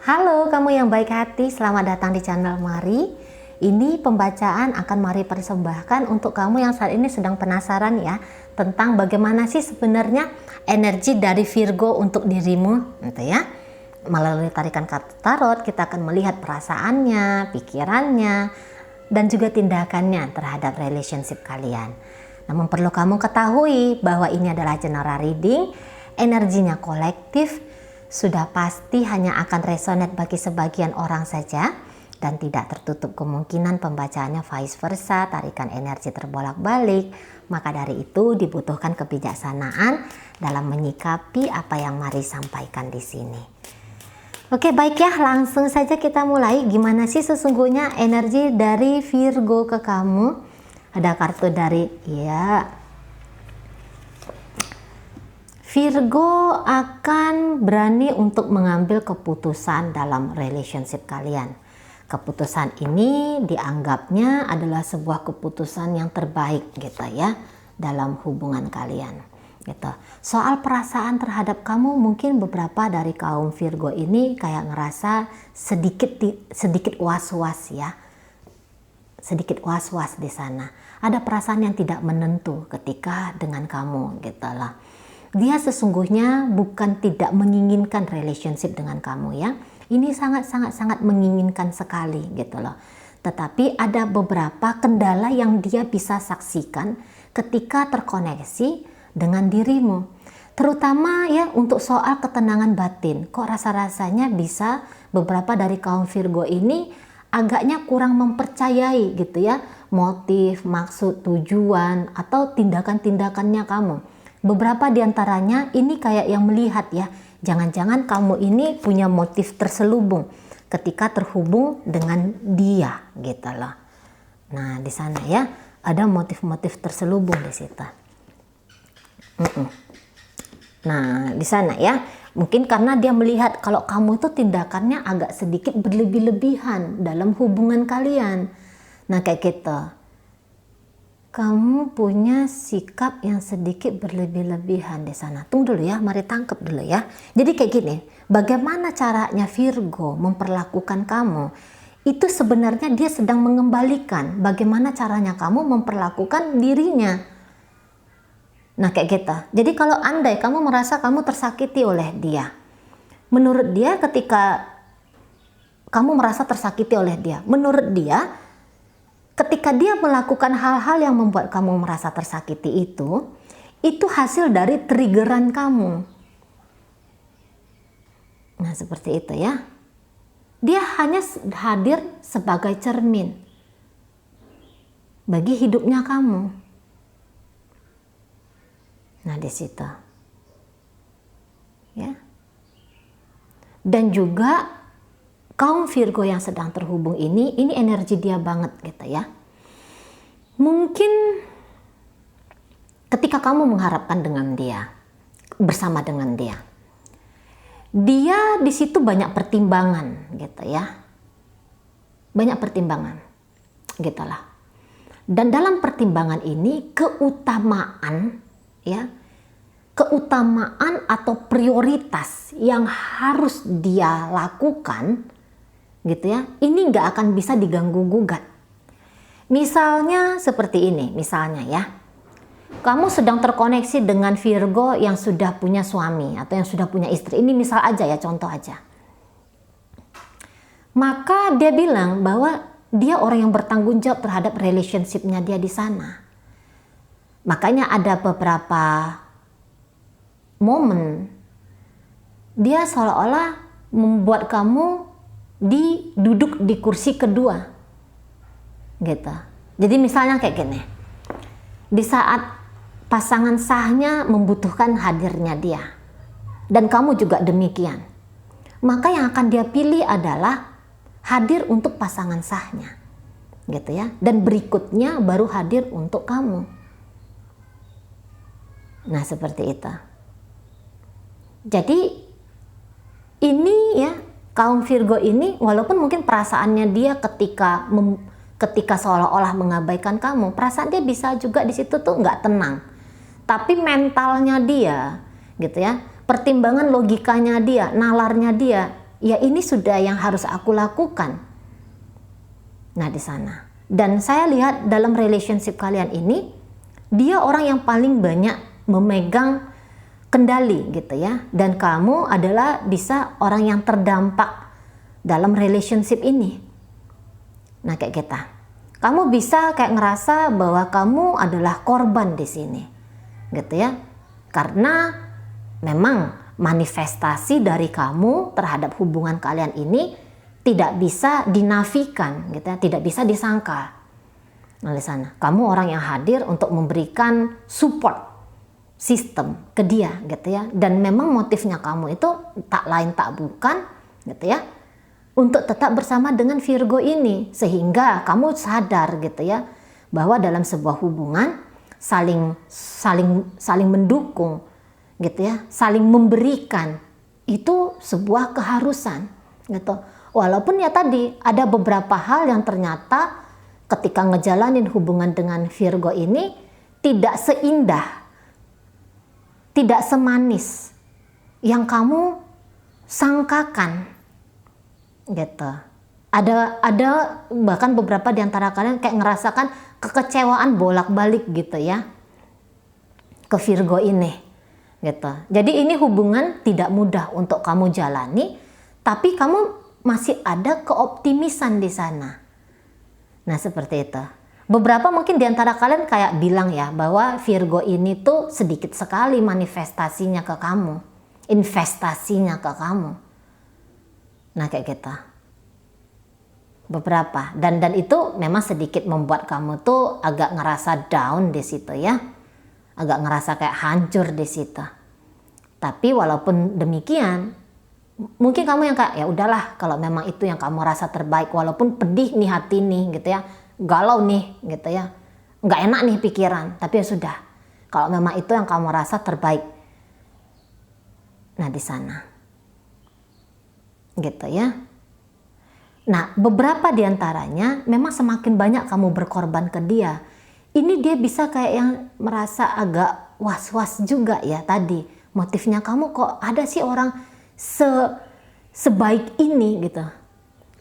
Halo kamu yang baik hati, selamat datang di channel Mari. Ini pembacaan akan Mari persembahkan untuk kamu yang saat ini sedang penasaran ya tentang bagaimana sih sebenarnya energi dari Virgo untuk dirimu, gitu ya. Melalui tarikan kartu tarot kita akan melihat perasaannya, pikirannya, dan juga tindakannya terhadap relationship kalian. Namun perlu kamu ketahui bahwa ini adalah general reading, energinya kolektif, sudah pasti hanya akan resonate bagi sebagian orang saja dan tidak tertutup kemungkinan pembacaannya vice versa, tarikan energi terbolak-balik. Maka dari itu dibutuhkan kebijaksanaan dalam menyikapi apa yang Mari sampaikan di sini. Oke, baik ya, langsung saja kita mulai. Gimana sih sesungguhnya energi dari Virgo ke kamu? Ada kartu dari Virgo akan berani untuk mengambil keputusan dalam relationship kalian. Keputusan ini dianggapnya adalah sebuah keputusan yang terbaik gitu ya dalam hubungan kalian. Gitu. Soal perasaan terhadap kamu, mungkin beberapa dari kaum Virgo ini kayak ngerasa sedikit was-was ya. Sedikit was-was di sana. Ada perasaan yang tidak menentu ketika dengan kamu gitu lah. Dia sesungguhnya bukan tidak menginginkan relationship dengan kamu ya. Ini sangat menginginkan sekali gitu loh. Tetapi ada beberapa kendala yang dia bisa saksikan ketika terkoneksi dengan dirimu. Terutama ya untuk soal ketenangan batin. Kok rasa-rasanya bisa beberapa dari kaum Virgo ini agaknya kurang mempercayai gitu ya motif, maksud, tujuan atau tindakan-tindakannya kamu. Beberapa diantaranya ini kayak yang melihat ya, jangan-jangan kamu ini punya motif terselubung ketika terhubung dengan dia gitu loh. Nah di sana ya ada motif-motif terselubung di situ. Nah di sana ya mungkin karena dia melihat kalau kamu itu tindakannya agak sedikit berlebih-lebihan dalam hubungan kalian. Nah kayak gitu. Kamu punya sikap yang sedikit berlebih-lebihan di sana. Tunggu dulu ya, mari tangkap dulu ya. Jadi kayak gini, bagaimana caranya Virgo memperlakukan kamu? Itu sebenarnya dia sedang mengembalikan bagaimana caranya kamu memperlakukan dirinya. Nah kayak gitu. Jadi kalau andai kamu merasa kamu tersakiti oleh dia, menurut dia ketika kamu merasa tersakiti oleh dia, menurut dia ketika dia melakukan hal-hal yang membuat kamu merasa tersakiti itu hasil dari triggeran kamu. Nah seperti itu ya. Dia hanya hadir sebagai cermin bagi hidupnya kamu. Nah di situ. Ya. Dan juga kaum Virgo yang sedang terhubung ini energi dia banget gitu ya. Mungkin ketika kamu mengharapkan dengan dia, bersama dengan dia, dia di situ banyak pertimbangan gitu ya. Banyak pertimbangan gitulah. Dan dalam pertimbangan ini keutamaan ya, keutamaan atau prioritas yang harus dia lakukan gitu ya, ini nggak akan bisa diganggu gugat. Misalnya seperti ini, misalnya ya, kamu sedang terkoneksi dengan Virgo yang sudah punya suami atau yang sudah punya istri. Ini misal aja ya, contoh aja. Maka dia bilang bahwa dia orang yang bertanggung jawab terhadap relationship-nya dia di sana. Makanya ada beberapa momen dia seolah-olah membuat kamu duduk di kursi kedua gitu. Jadi misalnya kayak gini, di saat pasangan sahnya membutuhkan hadirnya dia dan kamu juga demikian, maka yang akan dia pilih adalah hadir untuk pasangan sahnya gitu ya, dan berikutnya baru hadir untuk kamu. Nah seperti itu. Jadi ini ya, kaum Virgo ini walaupun mungkin perasaannya dia ketika seolah-olah mengabaikan kamu, perasaan dia bisa juga di situ tuh nggak tenang. Tapi mentalnya dia gitu ya, pertimbangan logikanya dia, nalarnya dia ya ini sudah yang harus aku lakukan. Nah di sana. Dan saya lihat dalam relationship kalian ini, dia orang yang paling banyak memegang kendali gitu ya. Dan kamu adalah bisa orang yang terdampak dalam relationship ini. Nah kayak kita. Kamu bisa kayak ngerasa bahwa kamu adalah korban di sini. Gitu ya. Karena memang manifestasi dari kamu terhadap hubungan kalian ini tidak bisa dinafikan, gitu ya, tidak bisa disangka. Nah, di sana, kamu orang yang hadir untuk memberikan support sistem ke dia, gitu ya. Dan memang motifnya kamu itu tak lain tak bukan, gitu ya, untuk tetap bersama dengan Virgo ini, sehingga kamu sadar, gitu ya, bahwa dalam sebuah hubungan saling mendukung, gitu ya, saling memberikan itu sebuah keharusan gitu. Walaupun ya tadi ada beberapa hal yang ternyata ketika ngejalanin hubungan dengan Virgo ini tidak seindah, tidak semanis yang kamu sangkakan gitu. Ada bahkan beberapa di antara kalian kayak ngerasakan kekecewaan bolak-balik gitu ya ke Virgo ini. Gitu. Jadi ini hubungan tidak mudah untuk kamu jalani, tapi kamu masih ada keoptimisan di sana. Nah seperti itu. Beberapa mungkin di antara kalian kayak bilang ya bahwa Virgo ini tuh sedikit sekali manifestasinya ke kamu, investasinya ke kamu. Nah kayak gitu. Beberapa dan itu memang sedikit membuat kamu tuh agak ngerasa down di situ ya. Agak ngerasa kayak hancur di situ. Tapi walaupun demikian, mungkin kamu yang kayak ya udahlah kalau memang itu yang kamu rasa terbaik, walaupun pedih nih hati nih gitu ya, galau nih gitu ya, nggak enak nih pikiran, tapi ya sudah. Kalau memang itu yang kamu rasa terbaik, nah di sana, gitu ya. Nah beberapa diantaranya memang semakin banyak kamu berkorban ke dia, ini dia bisa kayak yang merasa agak was-was juga ya tadi. Motifnya kamu kok ada sih orang sebaik ini gitu.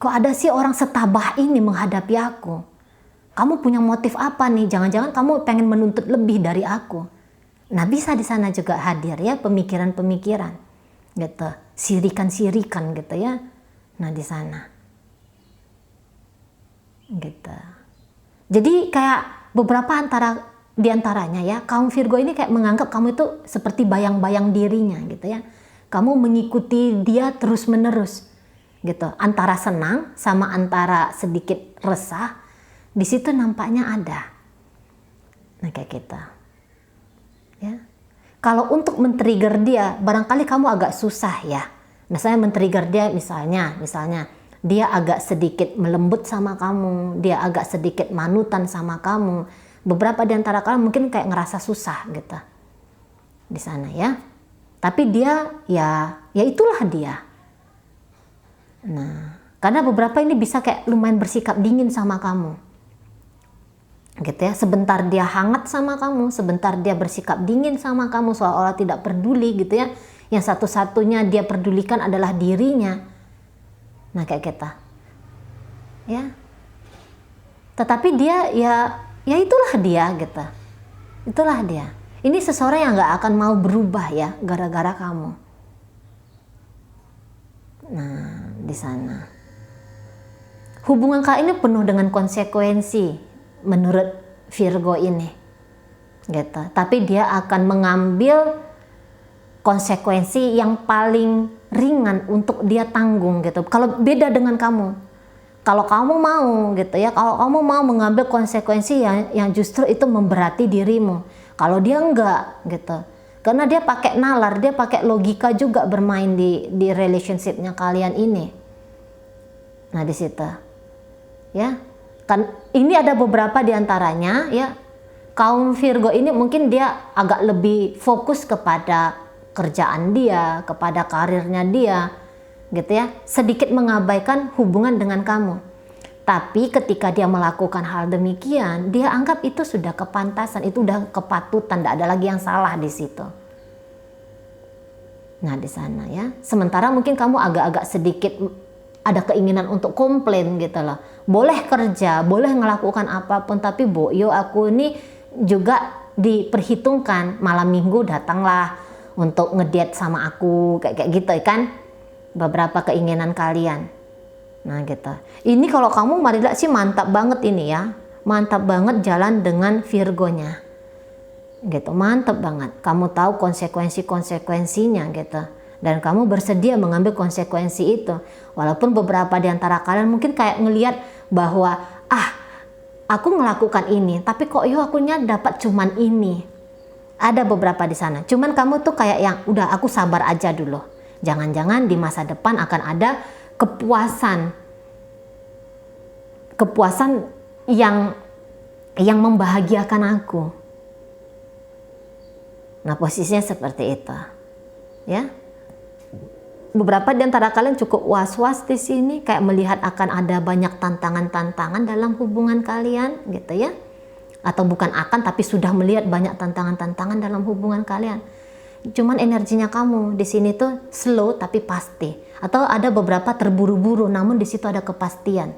Kok ada sih orang setabah ini menghadapi aku. Kamu punya motif apa nih? Jangan-jangan kamu pengen menuntut lebih dari aku. Nah bisa di sana juga hadir ya pemikiran-pemikiran gitu. Sirikan-sirikan gitu ya. Nah di sana. Gitu. Jadi kayak beberapa di antaranya ya, kaum Virgo ini kayak menganggap kamu itu seperti bayang-bayang dirinya gitu ya. Kamu mengikuti dia terus-menerus gitu. Antara senang sama antara sedikit resah, di situ nampaknya ada. Nah kayak kita. Ya. Kalau untuk men-trigger dia, barangkali kamu agak susah ya. Nah saya men-trigger dia misalnya dia agak sedikit melembut sama kamu, dia agak sedikit manutan sama kamu. Beberapa di antara kalian mungkin kayak ngerasa susah gitu di sana ya. Tapi dia ya itulah dia. Nah, karena beberapa ini bisa kayak lumayan bersikap dingin sama kamu. Gitu ya. Sebentar dia hangat sama kamu, sebentar dia bersikap dingin sama kamu seolah-olah tidak peduli gitu ya. Yang satu-satunya dia pedulikan adalah dirinya. Nah, kayak kita. Ya. Tetapi dia ya itulah dia gitu. Itulah dia. Ini seseorang yang gak akan mau berubah ya gara-gara kamu. Nah, di sana. Hubungan kalian ini penuh dengan konsekuensi menurut Virgo ini. Gitu. Tapi dia akan mengambil konsekuensi yang paling ringan untuk dia tanggung gitu. Kalau beda dengan kamu. Kalau kamu mau gitu ya, kalau kamu mau mengambil konsekuensi yang justru itu memberati dirimu. Kalau dia enggak gitu. Karena dia pakai nalar, dia pakai logika juga bermain di relationship-nya kalian ini. Nah, di situ. Ya. Kan ini ada beberapa di antaranya ya. Kaum Virgo ini mungkin dia agak lebih fokus kepada kerjaan dia, kepada karirnya dia. Gitu ya, sedikit mengabaikan hubungan dengan kamu. Tapi ketika dia melakukan hal demikian, dia anggap itu sudah kepantasan, itu udah kepatutan, tidak ada lagi yang salah di situ. Nah di sana ya. Sementara mungkin kamu agak-agak sedikit ada keinginan untuk komplain gitu loh. Boleh kerja, boleh melakukan apapun, tapi Bu, yo aku ini juga diperhitungkan. Malam minggu datanglah untuk ngediet sama aku, kayak gitu kan. Beberapa keinginan kalian. Nah gitu. Ini kalau kamu Marila sih mantap banget ini ya. Mantap banget jalan dengan Virgonya. Gitu, mantap banget. Kamu tahu konsekuensi-konsekuensinya gitu. Dan kamu bersedia mengambil konsekuensi itu. Walaupun beberapa di antara kalian mungkin kayak ngelihat bahwa aku melakukan ini, tapi kok akunya dapat cuman ini. Ada beberapa di sana. Cuman kamu tuh kayak yang udah aku sabar aja dulu. Jangan-jangan di masa depan akan ada kepuasan. Kepuasan yang membahagiakan aku. Nah, posisinya seperti itu. Ya. Beberapa di antara kalian cukup was-was di sini, kayak melihat akan ada banyak tantangan-tantangan dalam hubungan kalian, gitu ya. Atau bukan akan, tapi sudah melihat banyak tantangan-tantangan dalam hubungan kalian. Cuman energinya kamu di sini tuh slow tapi pasti. Atau ada beberapa terburu-buru, namun di situ ada kepastian.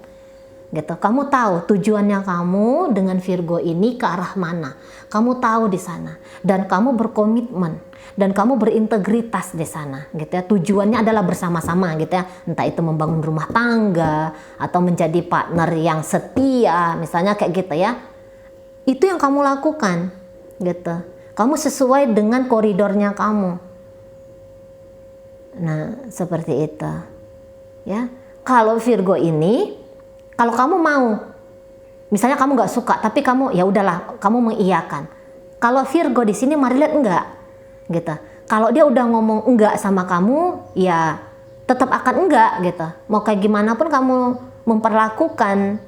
Gitu. Kamu tahu tujuannya kamu dengan Virgo ini ke arah mana. Kamu tahu di sana dan kamu berkomitmen dan kamu berintegritas di sana, gitu ya. Tujuannya adalah bersama-sama, gitu ya. Entah itu membangun rumah tangga atau menjadi partner yang setia, misalnya kayak gitu ya. Itu yang kamu lakukan, gitu. Kamu sesuai dengan koridornya kamu. Nah, seperti itu. Ya. Kalau Virgo ini, kalau kamu mau, misalnya kamu nggak suka, tapi kamu ya udahlah, kamu mengiyakan. Kalau Virgo di sini Marilet enggak, gitu. Kalau dia udah ngomong enggak sama kamu, ya tetap akan enggak, gitu. Mau kayak gimana pun kamu memperlakukan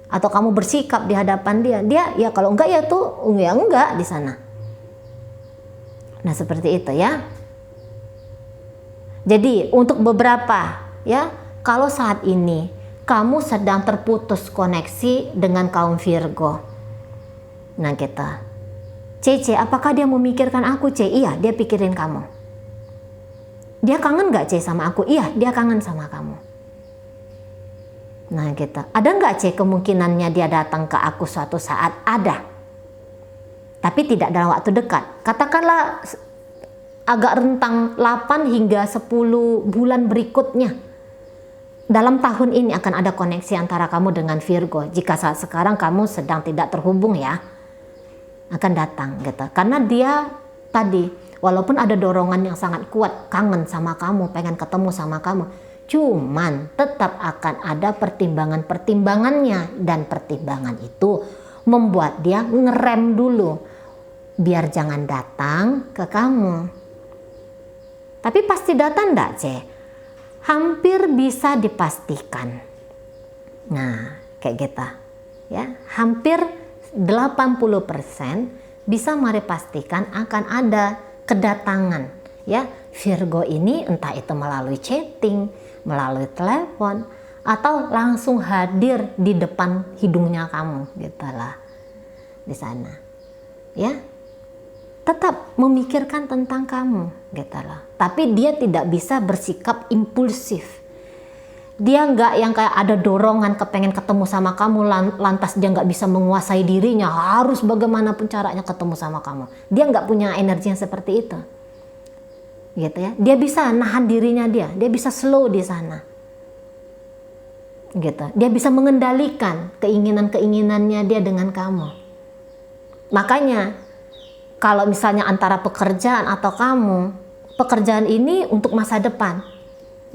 atau kamu bersikap di hadapan dia ya kalau enggak ya tuh ya enggak di sana. Nah seperti itu ya. Jadi untuk beberapa ya, kalau saat ini kamu sedang terputus koneksi dengan kaum Virgo. Nah kita, C, apakah dia memikirkan aku C? Iya, dia pikirin kamu. Dia kangen gak C sama aku? Iya, dia kangen sama kamu. Nah kita, ada gak C kemungkinannya dia datang ke aku suatu saat? Ada. Tapi tidak dalam waktu dekat. Katakanlah agak rentang 8 hingga 10 bulan berikutnya. Dalam tahun ini akan ada koneksi antara kamu dengan Virgo. Jika saat sekarang kamu sedang tidak terhubung ya, akan datang gitu. Karena dia tadi, walaupun ada dorongan yang sangat kuat, kangen sama kamu, pengen ketemu sama kamu, cuman tetap akan ada pertimbangan-pertimbangannya. Dan pertimbangan itu membuat dia ngerem dulu, biar jangan datang ke kamu. Tapi pasti datang enggak, C? Hampir bisa dipastikan. Nah, kayak gitu. Ya, hampir 80% bisa Mari pastikan akan ada kedatangan. Ya, Virgo ini entah itu melalui chatting, melalui telepon, atau langsung hadir di depan hidungnya kamu, gitulah. Di sana. Ya. Tetap memikirkan tentang kamu, gitu loh. Tapi dia tidak bisa bersikap impulsif. Dia nggak yang kayak ada dorongan kepengen ketemu sama kamu, lantas dia nggak bisa menguasai dirinya, harus bagaimanapun caranya ketemu sama kamu. Dia nggak punya energi yang seperti itu, gitu ya. Dia bisa nahan dirinya dia bisa slow di sana, gitu. Dia bisa mengendalikan keinginan-keinginannya dia dengan kamu. Makanya kalau misalnya antara pekerjaan atau kamu, pekerjaan ini untuk masa depan,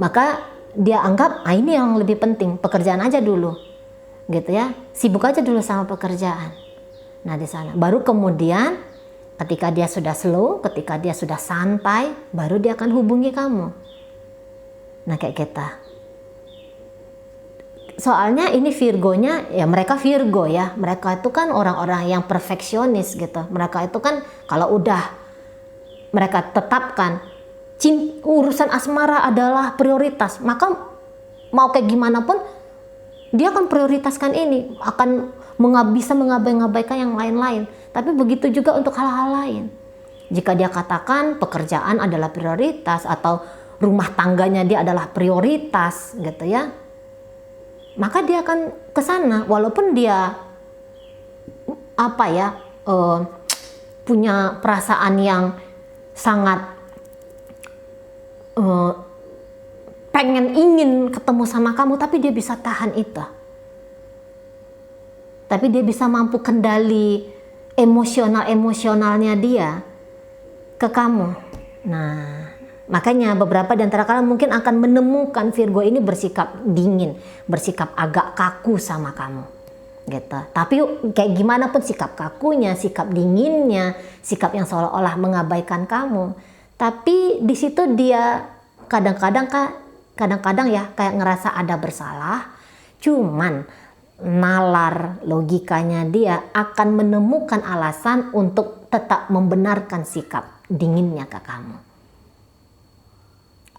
maka dia anggap ini yang lebih penting, pekerjaan aja dulu, gitu ya, sibuk aja dulu sama pekerjaan. Nah di sana, baru kemudian ketika dia sudah slow, ketika dia sudah santai, baru dia akan hubungi kamu. Nah kayak kita. Soalnya ini Virgonya, ya mereka Virgo ya, mereka itu kan orang-orang yang perfeksionis gitu. Mereka itu kan kalau udah mereka tetapkan urusan asmara adalah prioritas, maka mau kayak gimana pun dia akan prioritaskan ini, akan bisa mengabaikan yang lain-lain. Tapi begitu juga untuk hal-hal lain. jika dia katakan pekerjaan adalah prioritas atau rumah tangganya dia adalah prioritas gitu ya, maka dia akan ke sana walaupun dia punya perasaan yang sangat ingin ketemu sama kamu, tapi dia bisa tahan itu. Tapi dia bisa mampu kendali emosionalnya dia ke kamu. Nah, makanya beberapa di antara kalian mungkin akan menemukan Virgo ini bersikap dingin, bersikap agak kaku sama kamu. Gitu. Tapi kayak gimana pun sikap kakunya, sikap dinginnya, sikap yang seolah-olah mengabaikan kamu. Tapi di situ dia kadang-kadang ya kayak ngerasa ada bersalah. Cuman nalar logikanya dia akan menemukan alasan untuk tetap membenarkan sikap dinginnya ke kamu.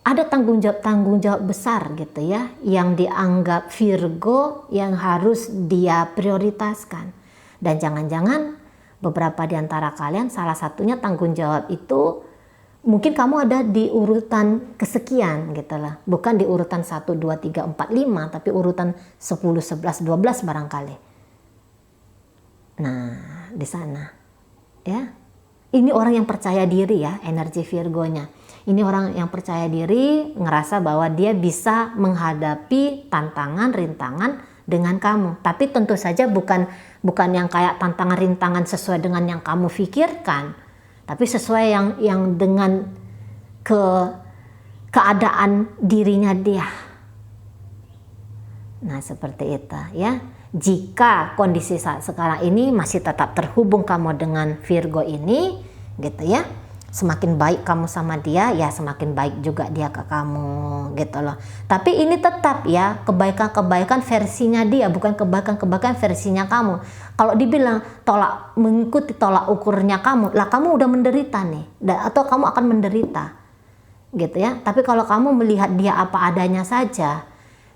Ada tanggung jawab besar gitu ya yang dianggap Virgo yang harus dia prioritaskan. Dan jangan-jangan beberapa di antara kalian salah satunya tanggung jawab itu mungkin kamu ada di urutan kesekian gitu lah. Bukan di urutan 1, 2, 3, 4, 5 tapi urutan 10, 11, 12 barangkali. Nah, di sana ya. Ini orang yang percaya diri ya, energi Virgonya. Ini orang yang percaya diri, ngerasa bahwa dia bisa menghadapi tantangan, rintangan dengan kamu. Tapi tentu saja bukan yang kayak tantangan, rintangan sesuai dengan yang kamu pikirkan. Tapi sesuai yang dengan keadaan dirinya dia. Nah, seperti itu ya. Jika kondisi saat sekarang ini masih tetap terhubung kamu dengan Virgo ini, gitu ya. Semakin baik kamu sama dia, ya semakin baik juga dia ke kamu, gitu loh. Tapi ini tetap ya, kebaikan-kebaikan versinya dia, bukan kebaikan-kebaikan versinya kamu. Kalau dibilang mengikuti tolak ukurnya kamu, lah kamu udah menderita nih, atau kamu akan menderita, gitu ya. Tapi kalau kamu melihat dia apa adanya saja,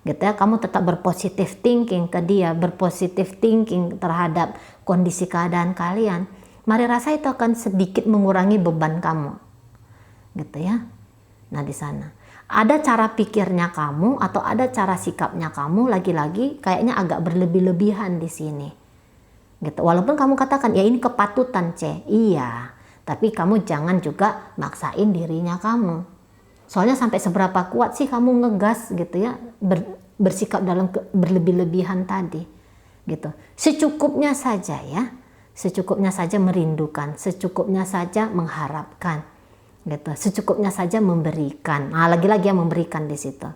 gitu ya, kamu tetap berpositif thinking ke dia, berpositif thinking terhadap kondisi keadaan kalian, mari rasa itu akan sedikit mengurangi beban kamu, gitu ya. Nah, di sana ada cara pikirnya kamu atau ada cara sikapnya kamu lagi-lagi kayaknya agak berlebih-lebihan di sini, gitu. Walaupun kamu katakan ya ini kepatutan iya, tapi kamu jangan juga maksain dirinya kamu. Soalnya sampai seberapa kuat sih kamu ngegas gitu ya, bersikap dalam berlebih-lebihan tadi, gitu. Secukupnya saja ya. Secukupnya saja merindukan, secukupnya saja mengharapkan, gitu. Secukupnya saja memberikan. Nah, lagi-lagi yang memberikan di situ.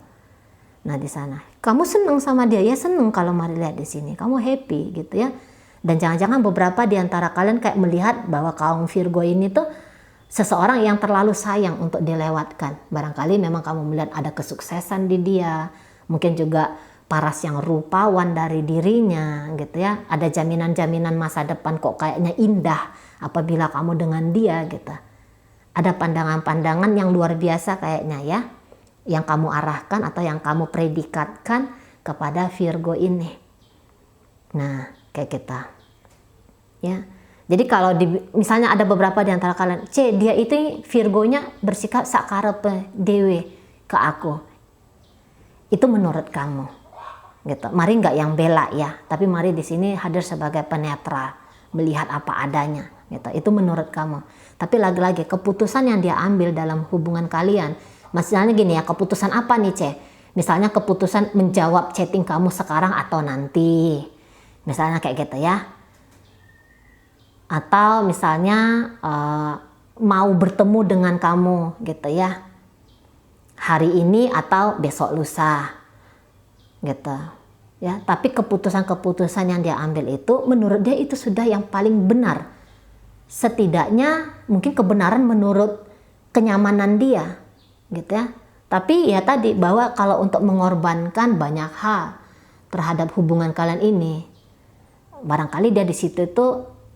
Nah, di sana kamu senang sama dia, ya senang kalau mari lihat di sini. Kamu happy gitu ya. Dan jangan-jangan beberapa di antara kalian kayak melihat bahwa kaum Virgo ini tuh seseorang yang terlalu sayang untuk dilewatkan. Barangkali memang kamu melihat ada kesuksesan di dia, mungkin juga paras yang rupawan dari dirinya gitu ya. Ada jaminan-jaminan masa depan kok kayaknya indah apabila kamu dengan dia gitu. Ada pandangan-pandangan yang luar biasa kayaknya ya, yang kamu arahkan atau yang kamu predikatkan kepada Virgo ini. Nah, kayak kita ya. Jadi kalau misalnya ada beberapa di antara kalian, dia itu Virgonya bersikap sakarepe dewe ke aku. Itu menurut kamu. Gitu. Mari nggak yang bela ya, tapi mari di sini hadir sebagai penetral, melihat apa adanya. Gitu. Itu menurut kamu. Tapi lagi-lagi keputusan yang dia ambil dalam hubungan kalian, misalnya gini ya, keputusan apa nih Misalnya keputusan menjawab chatting kamu sekarang atau nanti, misalnya kayak gitu ya. Atau misalnya mau bertemu dengan kamu gitu ya, hari ini atau besok lusa. Gitu ya. Tapi keputusan-keputusan yang dia ambil itu menurut dia itu sudah yang paling benar, setidaknya mungkin kebenaran menurut kenyamanan dia gitu ya. Tapi ya tadi bahwa kalau untuk mengorbankan banyak hal terhadap hubungan kalian ini, barangkali dia di situ itu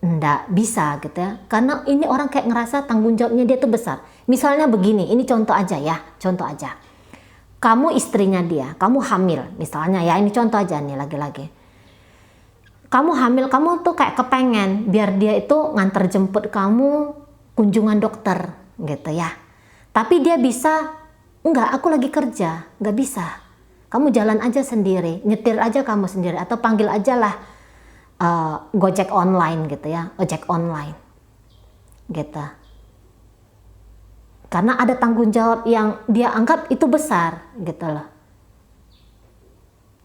ndak bisa gitu ya, karena ini orang kayak ngerasa tanggung jawabnya dia tuh besar. Misalnya begini, ini contoh aja ya, contoh aja. Kamu istrinya dia, kamu hamil misalnya ya, ini contoh aja nih lagi-lagi. Kamu hamil, kamu tuh kayak kepengen biar dia itu nganter jemput kamu kunjungan dokter gitu ya. Tapi dia bisa, enggak, aku lagi kerja, nggak bisa. Kamu jalan aja sendiri, nyetir aja kamu sendiri, atau panggil aja lah Gojek online gitu ya, ojek online gitu. Karena ada tanggung jawab yang dia anggap itu besar gitu loh.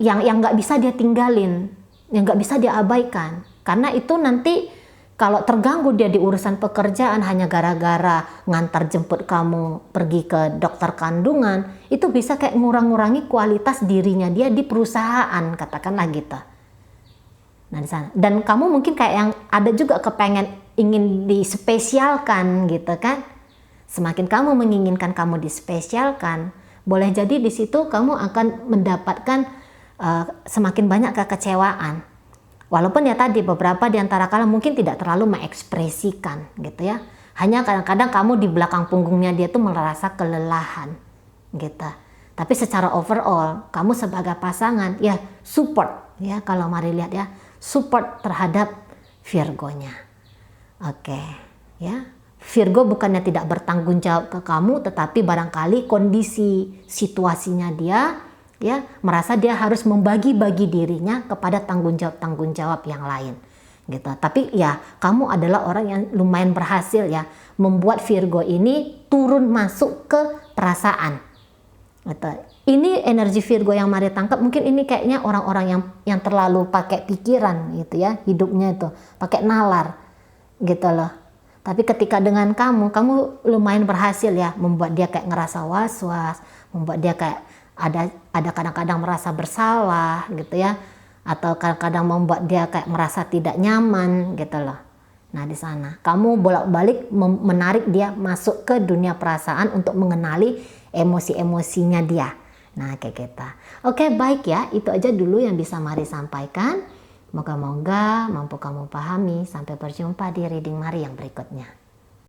Yang nggak bisa dia tinggalin, yang nggak bisa dia abaikan. Karena itu nanti kalau terganggu dia di urusan pekerjaan hanya gara-gara ngantar jemput kamu pergi ke dokter kandungan, itu bisa kayak ngurang-ngurangi kualitas dirinya dia di perusahaan, katakanlah gitu. Nah di sana. Dan kamu mungkin kayak yang ada juga kepengen ingin dispesialkan gitu kan. Semakin kamu menginginkan kamu dispesialkan, boleh jadi di situ kamu akan mendapatkan semakin banyak kekecewaan. Walaupun ya tadi beberapa di antara kalian mungkin tidak terlalu mengekspresikan gitu ya. Hanya kadang-kadang kamu di belakang punggungnya dia tuh merasa kelelahan gitu. Tapi secara overall kamu sebagai pasangan ya support ya, kalau mari lihat ya, support terhadap Virgo-nya. Oke, ya. Virgo bukannya tidak bertanggung jawab ke kamu, tetapi barangkali kondisi situasinya dia ya merasa dia harus membagi-bagi dirinya kepada tanggung jawab yang lain gitu. Tapi ya kamu adalah orang yang lumayan berhasil ya membuat Virgo ini turun masuk ke perasaan gitu. Ini energi Virgo yang mari tangkap, mungkin ini kayaknya orang-orang yang terlalu pakai pikiran gitu ya, hidupnya itu pakai nalar gitu loh. Tapi ketika dengan kamu lumayan berhasil ya membuat dia kayak ngerasa was-was, membuat dia kayak ada kadang-kadang merasa bersalah gitu ya, atau kadang-kadang membuat dia kayak merasa tidak nyaman gitu loh. Nah di sana kamu bolak-balik menarik dia masuk ke dunia perasaan untuk mengenali emosi-emosinya dia. Nah kayak gitu. Oke, baik ya, itu aja dulu yang bisa Mari sampaikan. Moga-moga mampu kamu pahami. Sampai berjumpa di reading Mari yang berikutnya.